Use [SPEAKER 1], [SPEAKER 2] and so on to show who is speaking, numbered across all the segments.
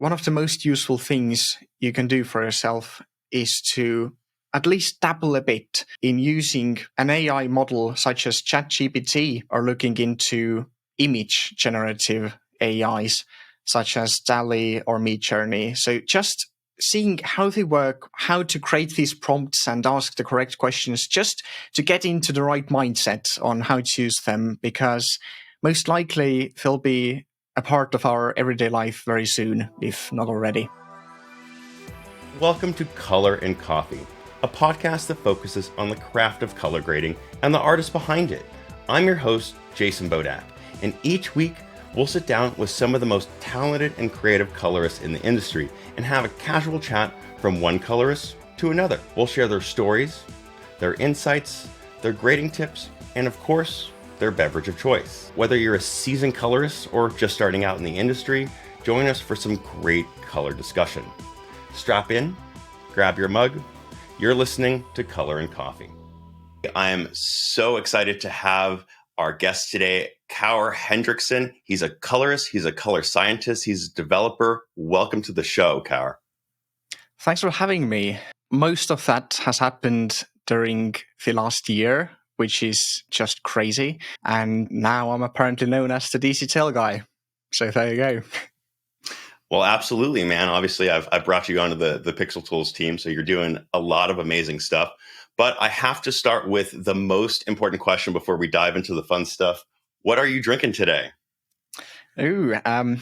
[SPEAKER 1] one of the most useful things you can do for yourself is to at least dabble a bit in using an AI model such as ChatGPT or looking into image generative AIs such as DALL-E or Midjourney. So just seeing how they work, how to create these prompts and ask the correct questions, just to get into the right mindset on how to use them, because most likely they'll be a part of our everyday life very soon, if not already.
[SPEAKER 2] Welcome to Color and Coffee, a podcast that focuses on the craft of color grading and the artist behind it. I'm your host, Jason Bowdacious, and each week we'll sit down with some of the most talented and creative colorists in the industry and have a casual chat from one colorist to another. We'll share their stories, their insights, their grading tips, and of course, their beverage of choice. Whether you're a seasoned colorist or just starting out in the industry, join us for some great color discussion. Strap in, grab your mug. You're listening to Color and Coffee. I am so excited to have our guest today, Kaur Hendrikson. He's a colorist, he's a color scientist, he's a developer. Welcome to the show, Kaur.
[SPEAKER 1] Thanks for having me. Most of that has happened during the last year, which is just crazy. And now I'm apparently known as the DCTL guy. So there you go.
[SPEAKER 2] Well, absolutely, man. Obviously, I've brought you onto the Pixel Tools team, so you're doing a lot of amazing stuff. But I have to start with the most important question before we dive into the fun stuff. What are you drinking today?
[SPEAKER 1] I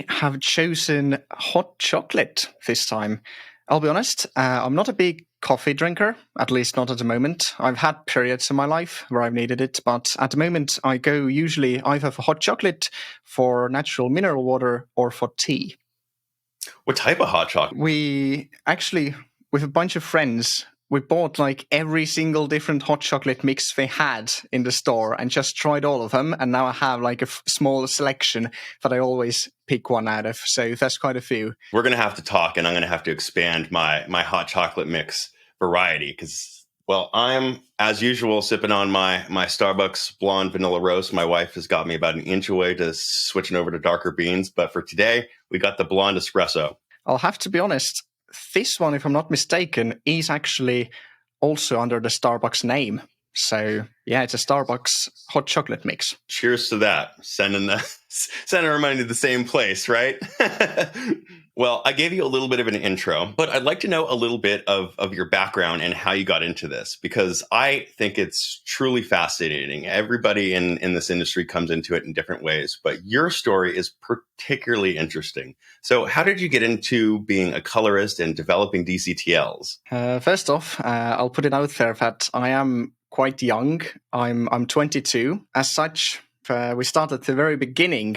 [SPEAKER 1] have chosen hot chocolate this time. I'll be honest, I'm not a big coffee drinker, at least not at the moment. I've had periods in my life where I've needed it, but at the moment I go usually either for hot chocolate, for natural mineral water, or for tea.
[SPEAKER 2] What type of hot chocolate?
[SPEAKER 1] We actually, with a bunch of friends, we bought like every single different hot chocolate mix they had in the store and just tried all of them. And now I have like a small selection that I always pick one out of. So that's quite a few.
[SPEAKER 2] We're going to have to talk, and I'm going to have to expand my hot chocolate mix variety because, well, I'm, as usual, sipping on my Starbucks blonde vanilla roast. My wife has got me about an inch away to switching over to darker beans. But for today, we got the blonde espresso.
[SPEAKER 1] I'll have to be honest. This one, if I'm not mistaken, is actually also under the Starbucks name. So, yeah, it's a Starbucks hot chocolate mix.
[SPEAKER 2] Cheers to that. Sending our money to the same place, right? Well, I gave you a little bit of an intro, but I'd like to know a little bit of your background and how you got into this, because I think it's truly fascinating. Everybody in this industry comes into it in different ways, but your story is particularly interesting. So how did you get into being a colorist and developing DCTLs?
[SPEAKER 1] First off, I'll put it out there that I am quite young. I'm 22. As such, we started at the very beginning.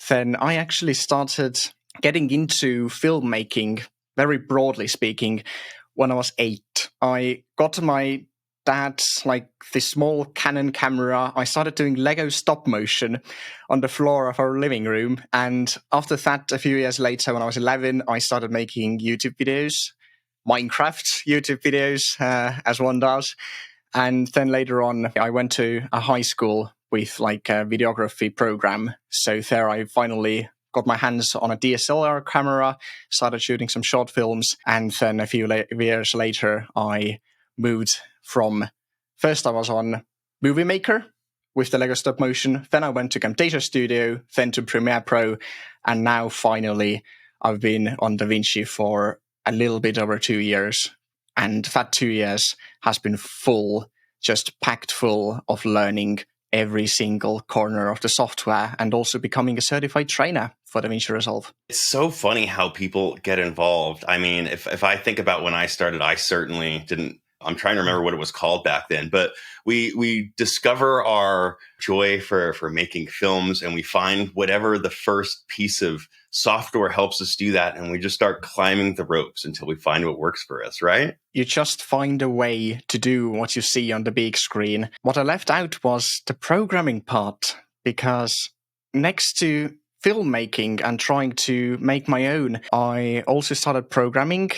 [SPEAKER 1] Then I actually started getting into filmmaking, very broadly speaking, when I was 8. I got my dad's this small Canon camera. I started doing Lego stop motion on the floor of our living room. And after that, a few years later, when I was 11, I started making YouTube videos, Minecraft YouTube videos, as one does. And then later on, I went to a high school with a videography program. So there I finally got my hands on a DSLR camera, started shooting some short films, and then a few years later, I moved from, first I was on Movie Maker with the Lego stop motion, then I went to Camtasia Studio, then to Premiere Pro, and now finally I've been on DaVinci for a little bit over 2 years. And that 2 years has been full, just packed full of learning every single corner of the software and also becoming a certified trainer for DaVinci Resolve.
[SPEAKER 2] It's so funny how people get involved. I mean, if I think about when I started, I certainly didn't. I'm trying to remember what it was called back then, but we discover our joy for making films, and we find whatever the first piece of software helps us do that, and we just start climbing the ropes until we find what works for us, right?
[SPEAKER 1] You just find a way to do what you see on the big screen. What I left out was the programming part, because next to filmmaking and trying to make my own, I also started programming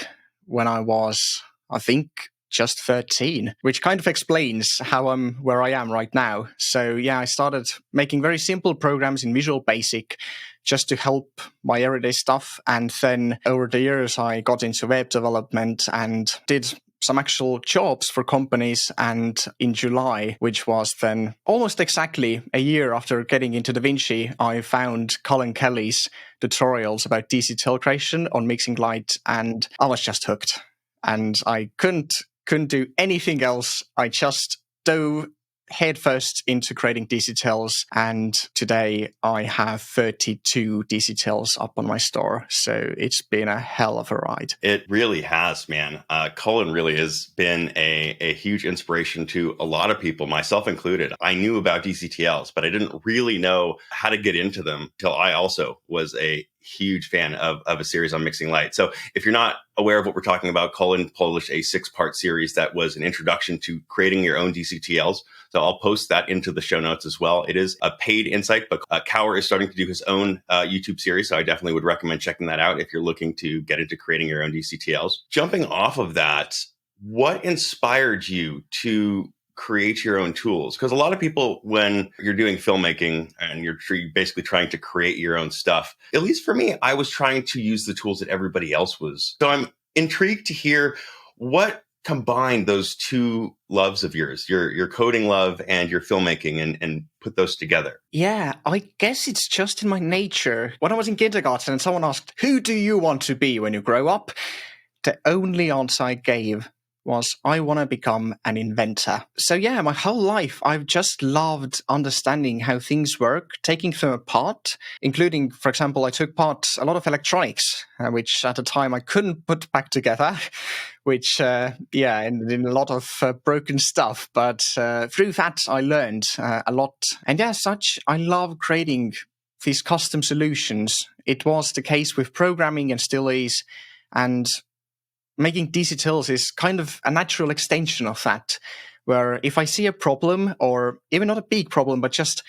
[SPEAKER 1] when I was, I think, just 13, which kind of explains how I'm where I am right now. So yeah, I started making very simple programs in Visual Basic just to help my everyday stuff. And then over the years, I got into web development and did some actual jobs for companies. And in July, which was then almost exactly a year after getting into DaVinci, I found Colin Kelly's tutorials about DCTL creation on Mixing Light, and I was just hooked. And I couldn't do anything else. I just dove headfirst into creating DCTLs, and today I have 32 DCTLs up on my store. So it's been a hell of a ride.
[SPEAKER 2] It really has, man. Colin really has been a huge inspiration to a lot of people, myself included. I knew about DCTLs, but I didn't really know how to get into them till I also was a huge fan of a series on Mixing Light. So if you're not aware of what we're talking about, Colin published a 6-part series that was an introduction to creating your own DCTLs. So I'll post that into the show notes as well. It is a paid insight, but Kaur is starting to do his own YouTube series. So I definitely would recommend checking that out if you're looking to get into creating your own DCTLs. Jumping off of that, what inspired you to create your own tools? Because a lot of people, when you're doing filmmaking and you're basically trying to create your own stuff, at least for me, I was trying to use the tools that everybody else was. So I'm intrigued to hear what combined those two loves of yours, your coding love and your filmmaking, and put those together.
[SPEAKER 1] Yeah, I guess it's just in my nature. When I was in kindergarten and someone asked, who do you want to be when you grow up? The only answer I gave was, I want to become an inventor. So yeah, my whole life, I've just loved understanding how things work, taking them apart, including, for example, I took apart a lot of electronics, which at the time I couldn't put back together, which, in a lot of broken stuff. But through that, I learned a lot. And yeah, such, I love creating these custom solutions. It was the case with programming and still is. And making DCTLs is kind of a natural extension of that, where if I see a problem, or even not a big problem, but just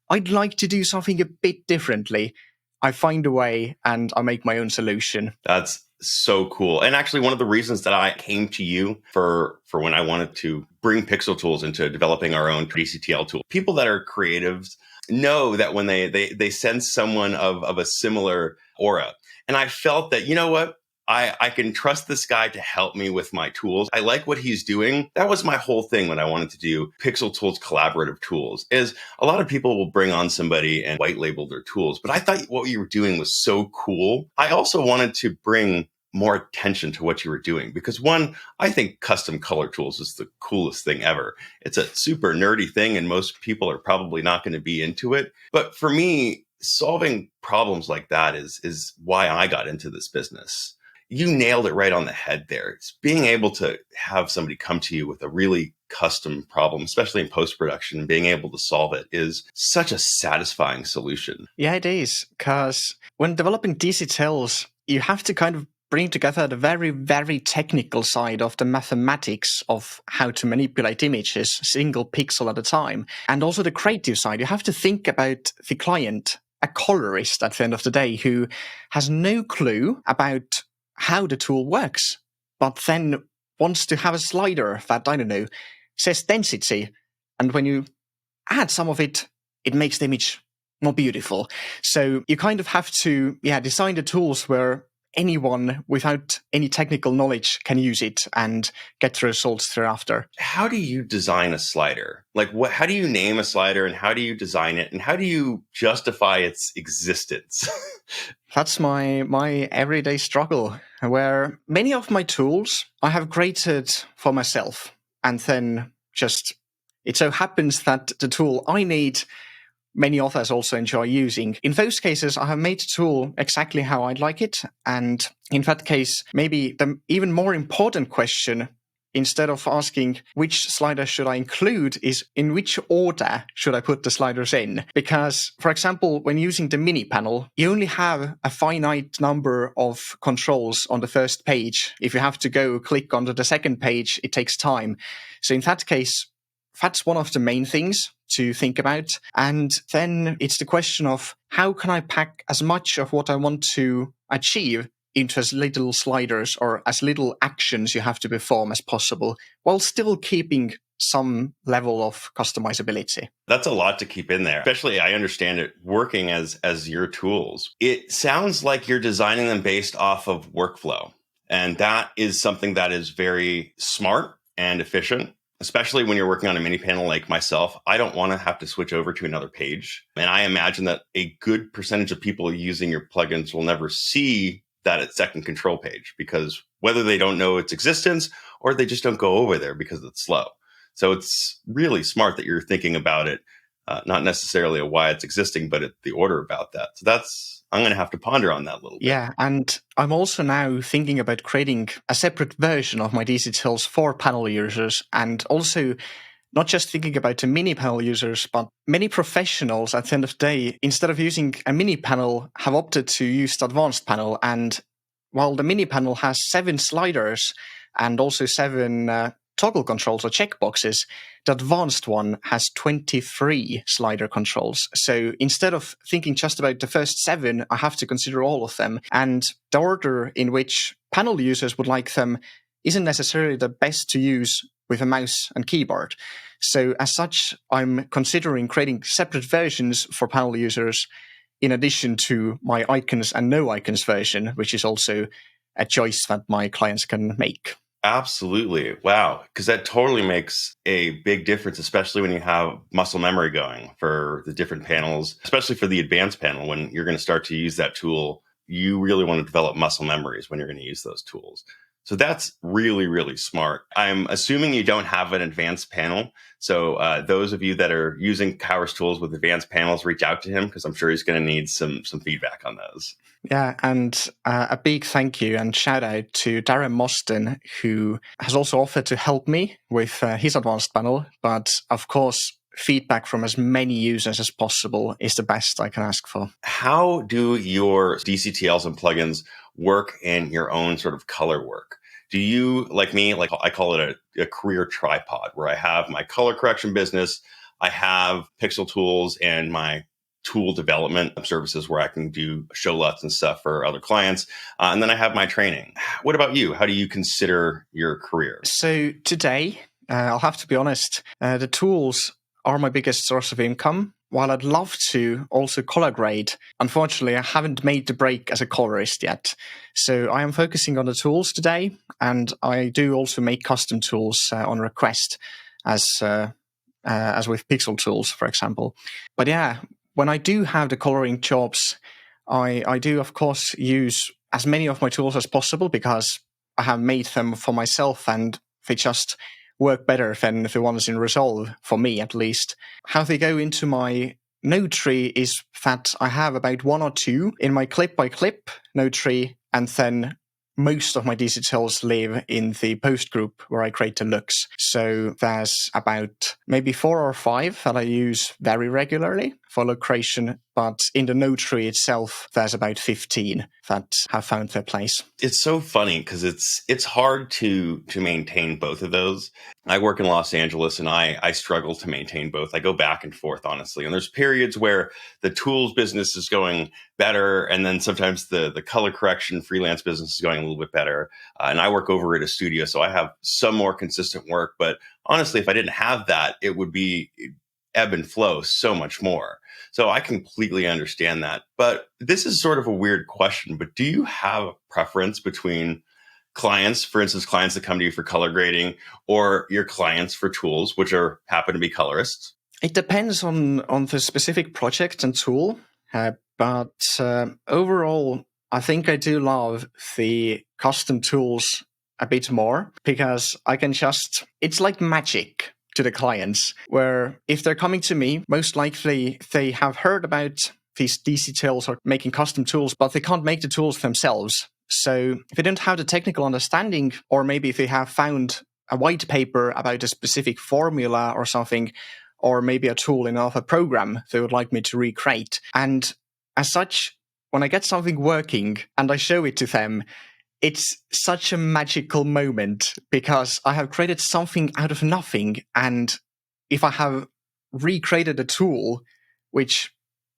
[SPEAKER 1] I'd like to do something a bit differently, I find a way and I make my own solution.
[SPEAKER 2] That's so cool. And actually, one of the reasons that I came to you for when I wanted to bring Pixel Tools into developing our own DCTL tool, people that are creatives know that when they sense someone of a similar aura. And I felt that, you know what? I can trust this guy to help me with my tools. I like what he's doing. That was my whole thing when I wanted to do Pixel Tools collaborative tools, is a lot of people will bring on somebody and white label their tools. But I thought what you were doing was so cool. I also wanted to bring more attention to what you were doing because, one, I think custom color tools is the coolest thing ever. It's a super nerdy thing and most people are probably not going to be into it. But for me, solving problems like that is why I got into this business. You nailed it right on the head there. It's being able to have somebody come to you with a really custom problem, especially in post-production, and being able to solve it is such a satisfying solution.
[SPEAKER 1] Yeah, it is. Because when developing DCTLs, you have to kind of bring together the very, very technical side of the mathematics of how to manipulate images, single pixel at a time, and also the creative side. You have to think about the client, a colorist at the end of the day, who has no clue about how the tool works, but then wants to have a slider that, I don't know, says density. And when you add some of it, it makes the image more beautiful. So you kind of have to, design the tools where anyone without any technical knowledge can use it and get the results thereafter.
[SPEAKER 2] How do you design a slider? Like, how do you name a slider and how do you design it and how do you justify its existence?
[SPEAKER 1] That's my everyday struggle, where many of my tools I have created for myself. And then just, it so happens that the tool I need, many others also enjoy using. In those cases, I have made the tool exactly how I'd like it. And in that case, maybe the even more important question, instead of asking which slider should I include, is in which order should I put the sliders in? Because, for example, when using the mini panel, you only have a finite number of controls on the first page. If you have to go click onto the second page, it takes time. So in that case, that's one of the main things to think about. And then it's the question of how can I pack as much of what I want to achieve into as little sliders or as little actions you have to perform as possible, while still keeping some level of customizability.
[SPEAKER 2] That's a lot to keep in there, especially I understand it working as your tools. It sounds like you're designing them based off of workflow. And that is something that is very smart and efficient, especially when you're working on a mini panel like myself. I don't want to have to switch over to another page. And I imagine that a good percentage of people using your plugins will never see that second control page, because whether they don't know its existence or they just don't go over there because it's slow. So it's really smart that you're thinking about it, not necessarily why it's existing, but the order about that. So I'm going to have to ponder on that a little bit.
[SPEAKER 1] Yeah, and I'm also now thinking about creating a separate version of my DCTLs for panel users, and also not just thinking about the mini panel users, but many professionals at the end of the day, instead of using a mini panel, have opted to use the advanced panel. And while the mini panel has 7 sliders and also 7 toggle controls or checkboxes, the advanced one has 23 slider controls. So instead of thinking just about the first 7, I have to consider all of them. And the order in which panel users would like them isn't necessarily the best to use with a mouse and keyboard. So as such, I'm considering creating separate versions for panel users in addition to my icons and no icons version, which is also a choice that my clients can make.
[SPEAKER 2] Absolutely. Wow. Because that totally makes a big difference, especially when you have muscle memory going for the different panels, especially for the advanced panel. When you're going to start to use that tool, you really want to develop muscle memories when you're going to use those tools. So that's really, really smart. I'm assuming you don't have an advanced panel. So those of you that are using Kaurs tools with advanced panels, reach out to him, because I'm sure he's going to need some feedback on those.
[SPEAKER 1] Yeah, and a big thank you and shout out to Darren Mostyn, who has also offered to help me with his advanced panel. But of course, feedback from as many users as possible is the best I can ask for.
[SPEAKER 2] How do your DCTLs and plugins work in your own sort of color work? Do you, like me, like I call it a career tripod, where I have my color correction business, I have pixel tools and my tool development services where I can do show LUTs and stuff for other clients. And then I have my training. What about you? How do you consider your career?
[SPEAKER 1] So today, I'll have to be honest, the tools are my biggest source of income. While I'd love to also color grade, unfortunately, I haven't made the break as a colorist yet. So I am focusing on the tools today, and I do also make custom tools on request, as with pixel tools, for example. But yeah, when I do have the coloring jobs, I do, of course, use as many of my tools as possible, because I have made them for myself and they just work better than the ones in Resolve, for me at least. How they go into my node tree is that I have about 1 or 2 in my clip-by-clip node tree, and then most of my DCTLs live in the post group where I create the looks. So there's about maybe 4 or 5 that I use very regularly for look creation, but in the node tree itself, there's about 15 that have found their place.
[SPEAKER 2] It's so funny because it's hard to maintain both of those. I work in Los Angeles and I struggle to maintain both. I go back and forth, honestly. And there's periods where the tools business is going better, and then sometimes the color correction freelance business is going a little bit better. And I work over at a studio, so I have some more consistent work. But honestly, if I didn't have that, it would be ebb and flow so much more. So I completely understand that. But this is sort of a weird question, but do you have a preference between clients, for instance, clients that come to you for color grading, or your clients for tools, which happen to be colorists?
[SPEAKER 1] It depends on the specific project and tool. But overall, I think I do love the custom tools a bit more, because I can it's like magic to the clients, where if they're coming to me, most likely they have heard about these DCTLs or making custom tools, but they can't make the tools themselves. So if they don't have the technical understanding, or maybe if they have found a white paper about a specific formula or something, or maybe a tool in another program they would like me to recreate. And as such, when I get something working and I show it to them, it's such a magical moment, because I have created something out of nothing. And if I have recreated a tool, which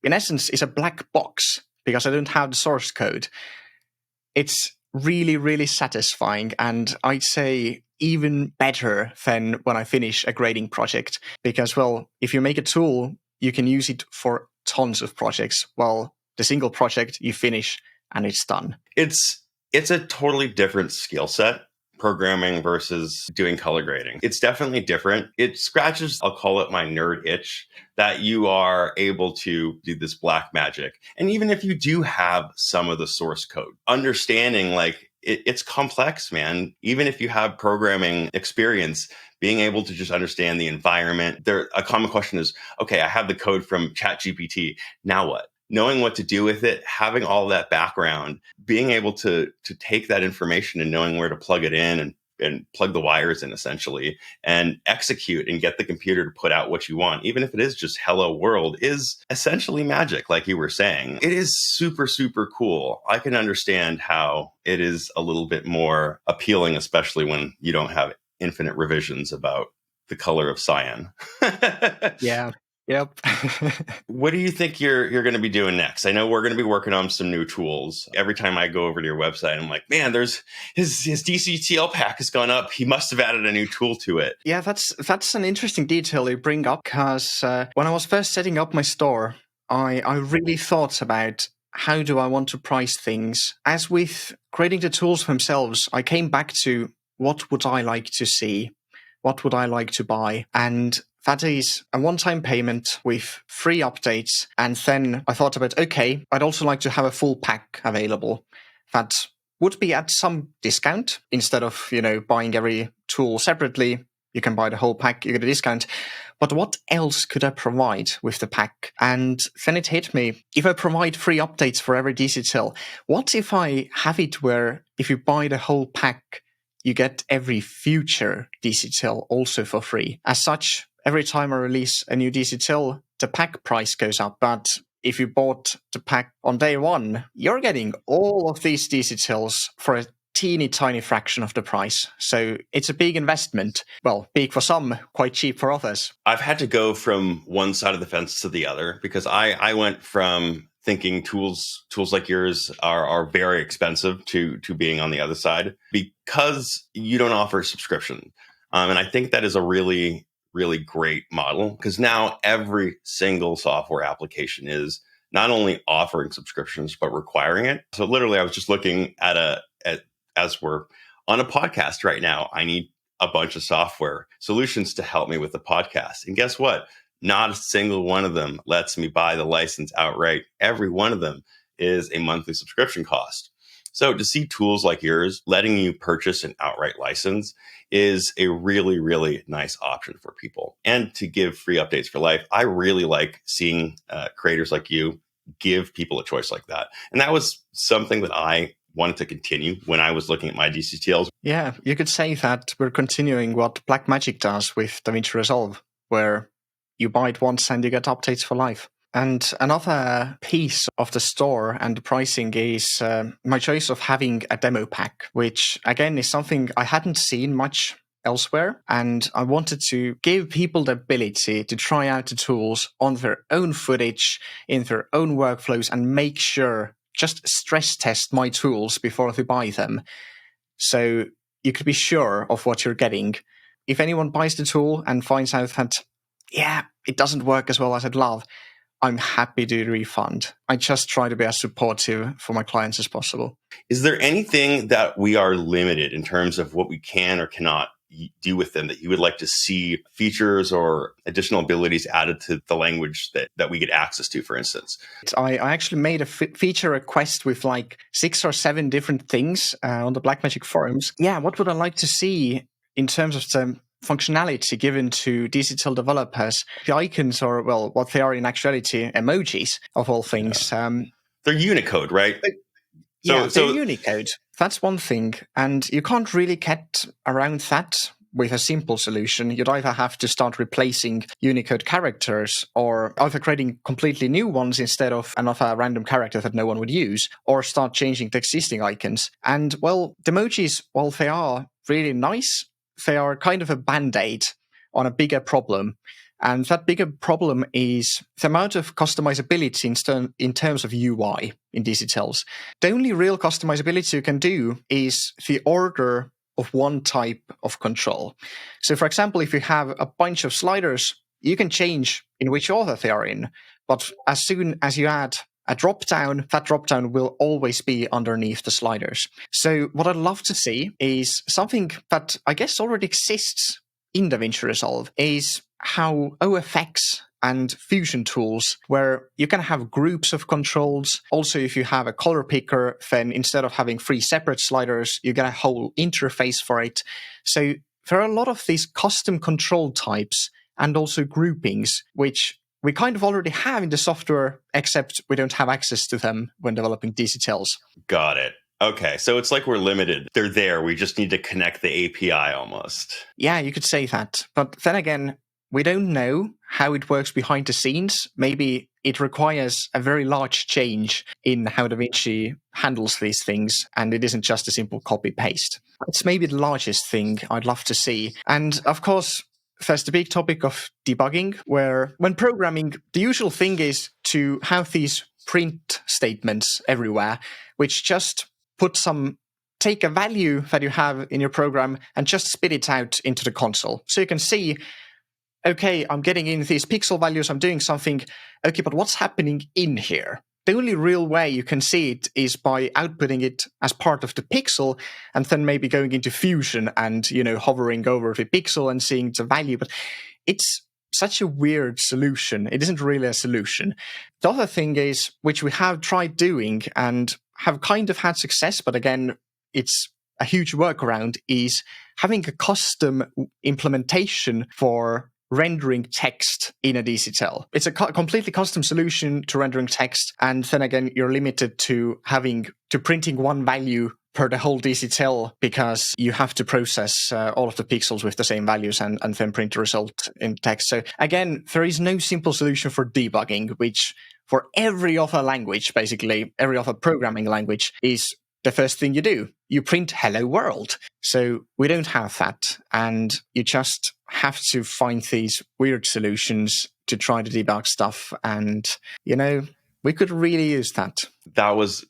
[SPEAKER 1] in essence is a black box because I don't have the source code, it's really, really satisfying. And I'd say even better than when I finish a grading project. Because, well, if you make a tool, you can use it for tons of projects. Well, the single project you finish and it's done.
[SPEAKER 2] It's a totally different skill set, programming versus doing color grading. It's definitely different. It scratches, I'll call it my nerd itch, that you are able to do this black magic. And even if you do have some of the source code, understanding like it's complex, man. Even if you have programming experience, being able to just understand the environment. A common question is, okay, I have the code from ChatGPT. Now what? Knowing what to do with it, having all that background, being able to take that information and knowing where to plug it in and plug the wires in essentially and execute and get the computer to put out what you want, even if it is just hello world, is essentially magic, like you were saying. It is super, super cool. I can understand how it is a little bit more appealing, especially when you don't have infinite revisions about the color of cyan.
[SPEAKER 1] Yeah. Yep.
[SPEAKER 2] What do you think you're going to be doing next? I know we're going to be working on some new tools. Every time I go over to your website, I'm like, man, there's his DCTL pack has gone up. He must have added a new tool to it.
[SPEAKER 1] Yeah, that's an interesting detail you bring up, because when I was first setting up my store, I really thought about how do I want to price things. As with creating the tools themselves, I came back to what would I like to see? What would I like to buy? And that is a one-time payment with free updates. And then I thought about, okay, I'd also like to have a full pack available that would be at some discount. Instead of, buying every tool separately, you can buy the whole pack, you get a discount. But what else could I provide with the pack? And then it hit me, if I provide free updates for every DCTL, what if I have it where if you buy the whole pack, you get every future DCTL also for free? As such, every time I release a new DCTL, the pack price goes up. But if you bought the pack on day one, you're getting all of these DCTLs for a teeny tiny fraction of the price. So it's a big investment. Well, big for some, quite cheap for others.
[SPEAKER 2] I've had to go from one side of the fence to the other because I went from thinking tools like yours are very expensive to being on the other side because you don't offer subscription. And I think that is a really, really great model because now every single software application is not only offering subscriptions, but requiring it. So literally, I was just looking at as we're on a podcast right now, I need a bunch of software solutions to help me with the podcast. And guess what? Not a single one of them lets me buy the license outright. Every one of them is a monthly subscription cost. So to see tools like yours letting you purchase an outright license is a really, really nice option for people. And to give free updates for life, I really like seeing creators like you give people a choice like that. And that was something that I wanted to continue when I was looking at my DCTLs.
[SPEAKER 1] Yeah, you could say that we're continuing what Blackmagic does with DaVinci Resolve, where you buy it once and you get updates for life. And another piece of the store and the pricing is my choice of having a demo pack, which again is something I hadn't seen much elsewhere. And I wanted to give people the ability to try out the tools on their own footage, in their own workflows, and make sure, just stress test my tools before they buy them. So you could be sure of what you're getting. If anyone buys the tool and finds out that, yeah, it doesn't work as well as I'd love, I'm happy to refund. I just try to be as supportive for my clients as possible.
[SPEAKER 2] Is there anything that we are limited in terms of what we can or cannot do with them that you would like to see features or additional abilities added to the language that we get access to, for instance?
[SPEAKER 1] I actually made a feature request with like 6 or 7 different things on the Blackmagic forums. Yeah, what would I like to see in terms of the functionality given to DCTL developers? The icons are, well, what they are in actuality, emojis of all things.
[SPEAKER 2] Yeah. They're Unicode, right?
[SPEAKER 1] They're Unicode. That's one thing. And you can't really get around that with a simple solution. You'd either have to start replacing Unicode characters or either creating completely new ones instead of another random character that no one would use, or start changing the existing icons. And, well, the emojis, while they are really nice, they are kind of a band-aid on a bigger problem. And that bigger problem is the amount of customizability in terms of UI in DCTLs. The only real customizability you can do is the order of one type of control. So for example, if you have a bunch of sliders, you can change in which order they are in. But as soon as you add a drop-down, that drop-down will always be underneath the sliders. So what I'd love to see is something that I guess already exists in DaVinci Resolve, is how OFX and Fusion tools, where you can have groups of controls. Also, if you have a color picker, then instead of having 3 separate sliders, you get a whole interface for it. So there are a lot of these custom control types and also groupings, which we kind of already have in the software, except we don't have access to them when developing DCTLs.
[SPEAKER 2] Got it. Okay, so it's like we're limited. They're there. We just need to connect the API almost.
[SPEAKER 1] Yeah, you could say that. But then again, we don't know how it works behind the scenes. Maybe it requires a very large change in how DaVinci handles these things, and it isn't just a simple copy-paste. It's maybe the largest thing I'd love to see. And of course, there's the big topic of debugging, where when programming, the usual thing is to have these print statements everywhere, which just take a value that you have in your program and just spit it out into the console. So you can see, okay, I'm getting in these pixel values, I'm doing something. Okay, but what's happening in here? The only real way you can see it is by outputting it as part of the pixel and then maybe going into Fusion and, hovering over the pixel and seeing the value. But it's such a weird solution. It isn't really a solution. The other thing is, which we have tried doing and have kind of had success, but again, it's a huge workaround, is having a custom implementation for rendering text in a DCTL. It's a completely custom solution to rendering text, and then again, you're limited to printing one value per the whole DCTL because you have to process all of the pixels with the same values and then print the result in text. So again, there is no simple solution for debugging, which for every other language, basically every other programming language, is the first thing you do. You print hello world. So we don't have that. And you just have to find these weird solutions to try to debug stuff. And, we could really use that.
[SPEAKER 2] That was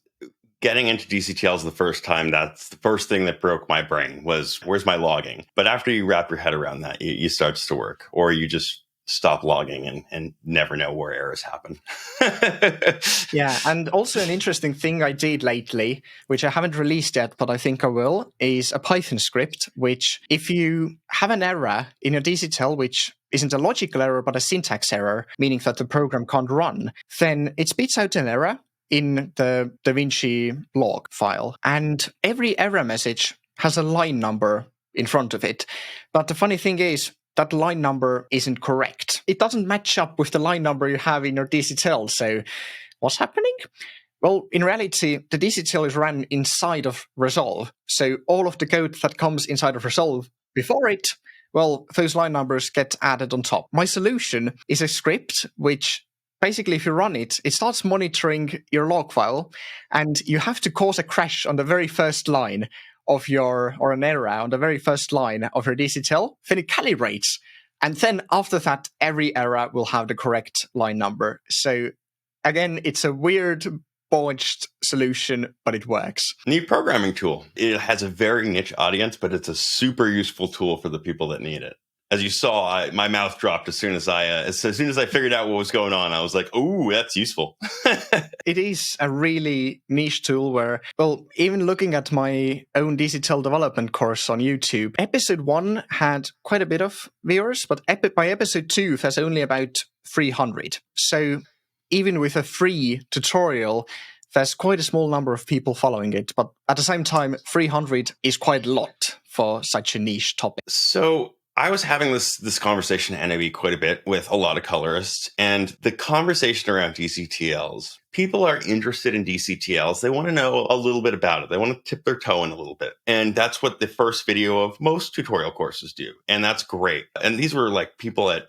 [SPEAKER 2] getting into DCTLs the first time. That's the first thing that broke my brain was, where's my logging? But after you wrap your head around that, it starts to work. Or you just stop logging and never know where errors happen.
[SPEAKER 1] Yeah, and also an interesting thing I did lately, which I haven't released yet, but I think I will, is a Python script, which if you have an error in your DCTL, which isn't a logical error, but a syntax error, meaning that the program can't run, then it spits out an error in the DaVinci log file. And every error message has a line number in front of it. But the funny thing is, that line number isn't correct. It doesn't match up with the line number you have in your DCTL. So what's happening? Well, in reality, the DCTL is run inside of Resolve. So all of the code that comes inside of Resolve before it, well, those line numbers get added on top. My solution is a script which basically, if you run it, it starts monitoring your log file, and you have to cause a crash on the very first line of or an error on the very first line of your DCTL, then it calibrates. And then after that, every error will have the correct line number. So again, it's a weird, botched solution, but it works.
[SPEAKER 2] Neat programming tool. It has a very niche audience, but it's a super useful tool for the people that need it. As you saw, my mouth dropped as soon as I figured out what was going on. I was like, "Oh, that's useful."
[SPEAKER 1] It is a really niche tool where, well, even looking at my own DCTL development course on YouTube, episode 1 had quite a bit of viewers, but by episode 2, there's only about 300. So even with a free tutorial, there's quite a small number of people following it. But at the same time, 300 is quite a lot for such a niche topic.
[SPEAKER 2] So I was having this conversation at NAB quite a bit with a lot of colorists, and the conversation around DCTLs, people are interested in DCTLs. They want to know a little bit about it. They want to tip their toe in a little bit. And that's what the first video of most tutorial courses do. And that's great. And these were like people at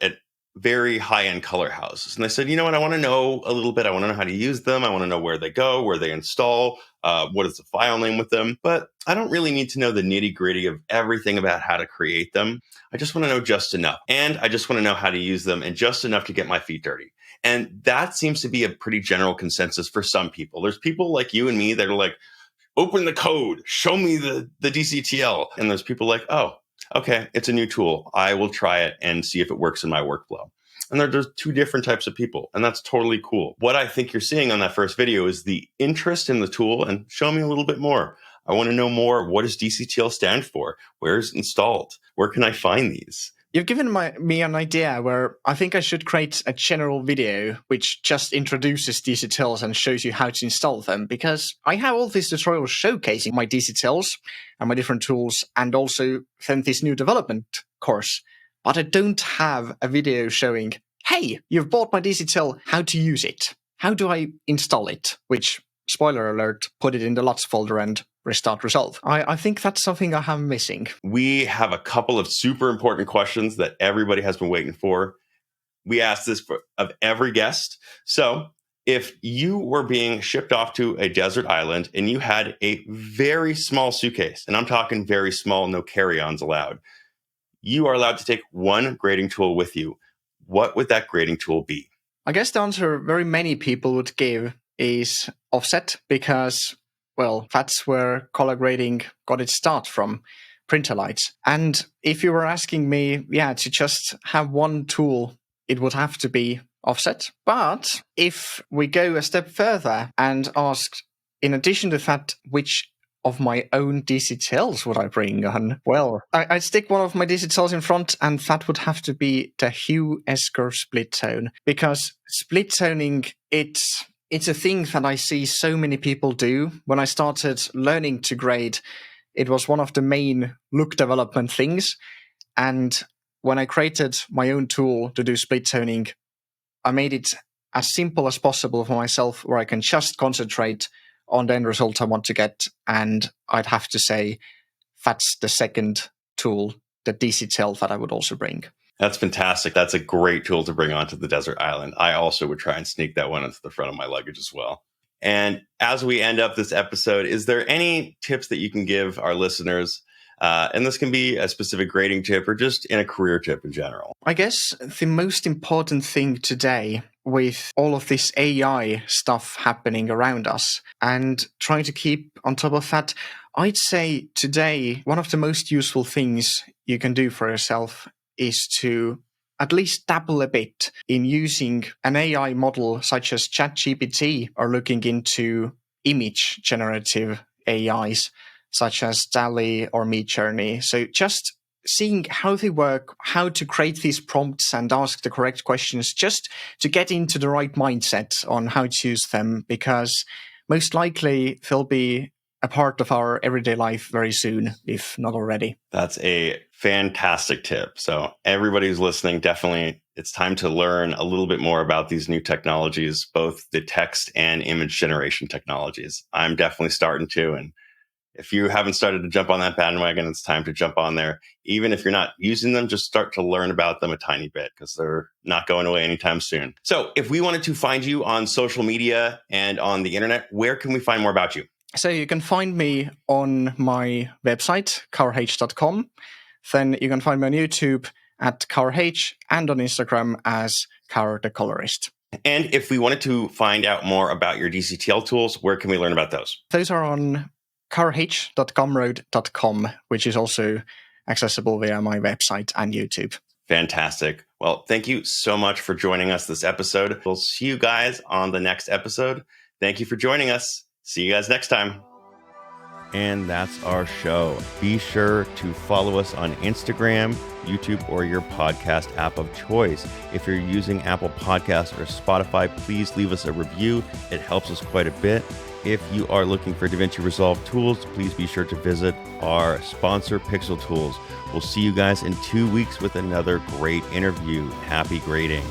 [SPEAKER 2] very high-end color houses. And they said, you know what, I want to know a little bit. I want to know how to use them. I want to know where they go, where they install. what is the file name with them, but I don't really need to know the nitty gritty of everything about how to create them. I just want to know just enough. And I just want to know how to use them and just enough to get my feet dirty. And that seems to be a pretty general consensus for some people. There's people like you and me that are like, open the code, show me the DCTL. And there's people like, oh, okay, it's a new tool. I will try it and see if it works in my workflow. And there's two different types of people, and that's totally cool. What I think you're seeing on that first video is the interest in the tool, and show me a little bit more. I want to know more. What does DCTL stand for? Where is it installed? Where can I find these?
[SPEAKER 1] You've given me an idea where I think I should create a general video which just introduces DCTLs and shows you how to install them, because I have all these tutorials showcasing my DCTLs and my different tools, and also then this new development course. But I don't have a video showing, hey, you've bought my DCTL, how to use it. How do I install it? Which, spoiler alert, put it in the lots folder and restart resolve. I think that's something I have missing.
[SPEAKER 2] We have a couple of super important questions that everybody has been waiting for. We ask this of every guest. So if you were being shipped off to a desert island and you had a very small suitcase, and I'm talking very small, no carry-ons allowed, you are allowed to take one grading tool with you. What would that grading tool be?
[SPEAKER 1] I guess the answer very many people would give is offset, because, well, that's where color grading got its start from, printer lights. And if you were asking me, to just have one tool, it would have to be offset. But if we go a step further and ask, in addition to that, which of my own DCTLs would I bring on? Well, I'd stick one of my DCTLs in front, and that would have to be the hue S-curve split tone, because split toning, it's a thing that I see so many people do. When I started learning to grade, it was one of the main look development things. And when I created my own tool to do split toning, I made it as simple as possible for myself, where I can just concentrate on the end result I want to get. And I'd have to say that's the second tool, the DCTL, that I would also bring.
[SPEAKER 2] That's fantastic. That's a great tool to bring onto the desert island. I also would try and sneak that one into the front of my luggage as well. And as we end up this episode, is there any tips that you can give our listeners? And this can be a specific grading tip or just in a career tip in general.
[SPEAKER 1] I guess the most important thing today, with all of this AI stuff happening around us and trying to keep on top of that, I'd say today one of the most useful things you can do for yourself is to at least dabble a bit in using an AI model such as ChatGPT, or looking into image generative AIs such as DALL-E or Midjourney. So just seeing how they work, how to create these prompts and ask the correct questions, just to get into the right mindset on how to use them, because most likely they'll be a part of our everyday life very soon, if not already.
[SPEAKER 2] That's a fantastic tip. So everybody who's listening, definitely it's time to learn a little bit more about these new technologies, both the text and image generation technologies. I'm definitely starting to, and if you haven't started to jump on that bandwagon, it's time to jump on there. Even if you're not using them, just start to learn about them a tiny bit, because they're not going away anytime soon. So if we wanted to find you on social media and on the internet, where can we find more about you?
[SPEAKER 1] So you can find me on my website, kaurh.com. Then you can find me on YouTube at kaurh and on Instagram as Kaur the Colorist.
[SPEAKER 2] And if we wanted to find out more about your DCTL tools, where can we learn about those?
[SPEAKER 1] Those are on kaurh.gumroad.com, which is also accessible via my website and YouTube.
[SPEAKER 2] Fantastic. Well, thank you so much for joining us this episode. We'll see you guys on the next episode. Thank you for joining us. See you guys next time. And that's our show. Be sure to follow us on Instagram, YouTube, or your podcast app of choice. If you're using Apple Podcasts or Spotify, please leave us a review. It helps us quite a bit. If you are looking for DaVinci Resolve tools, please be sure to visit our sponsor, Pixel Tools. We'll see you guys in 2 weeks with another great interview. Happy grading.